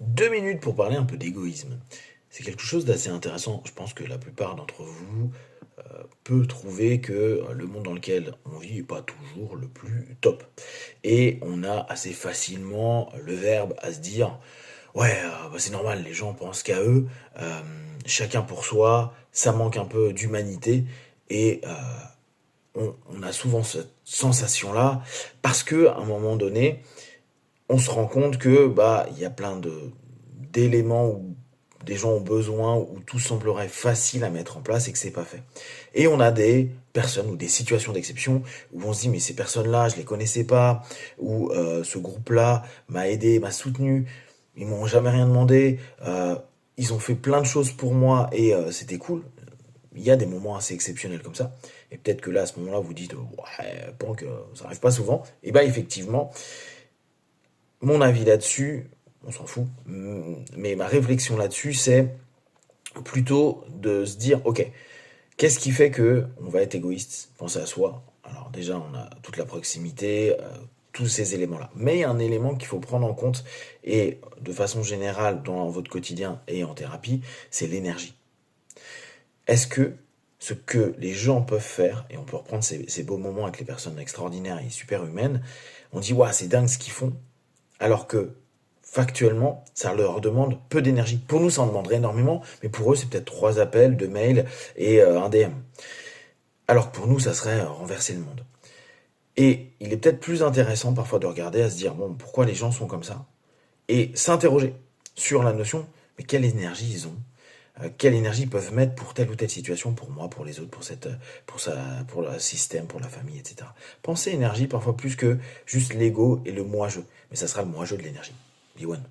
2 minutes pour parler un peu d'égoïsme. C'est quelque chose d'assez intéressant. Je pense que la plupart d'entre vous peut trouver que le monde dans lequel on vit n'est pas toujours le plus top. Et on a assez facilement le verbe à se dire ouais, bah, c'est normal, les gens pensent qu'à eux, euh, chacun pour soi, ça manque un peu d'humanité. Et on a souvent cette sensation-là parce que à un moment donné, on se rend compte que bah il y a plein de d'éléments où des gens ont besoin, où tout semblerait facile à mettre en place et que c'est pas fait. Et on a des personnes ou des situations d'exception où on se dit mais ces personnes-là, je les connaissais pas, ou ce groupe-là m'a aidé, m'a soutenu, ils m'ont jamais rien demandé, ils ont fait plein de choses pour moi et c'était cool. Il y a des moments assez exceptionnels comme ça. Et peut-être que là, à ce moment-là, vous dites, ouais, Pank, ça arrive pas souvent. Et bien, effectivement, mon avis là-dessus, on s'en fout, mais ma réflexion là-dessus, c'est plutôt de se dire, ok, qu'est-ce qui fait que on va être égoïste, penser à soi. Alors déjà, on a toute la proximité, tous ces éléments-là. Mais il y a un élément qu'il faut prendre en compte, et de façon générale dans votre quotidien et en thérapie, c'est l'énergie. Est-ce que ce que les gens peuvent faire, et on peut reprendre ces beaux moments avec les personnes extraordinaires et super humaines, on dit, waouh, c'est dingue ce qu'ils font, alors que factuellement, ça leur demande peu d'énergie. Pour nous, ça en demanderait énormément, mais pour eux, c'est peut-être 3 appels, 2 mails et un DM. Alors que pour nous, ça serait renverser le monde. Et il est peut-être plus intéressant parfois de regarder à se dire, bon, pourquoi les gens sont comme ça? Et s'interroger sur la notion, mais quelle énergie ils ont? Quelle énergie ils peuvent mettre pour telle ou telle situation, pour moi, pour les autres, pour le système, pour la famille, etc. Pensez énergie parfois plus que juste l'ego et le moi-je. Mais ça sera le moi-je de l'énergie. Be one.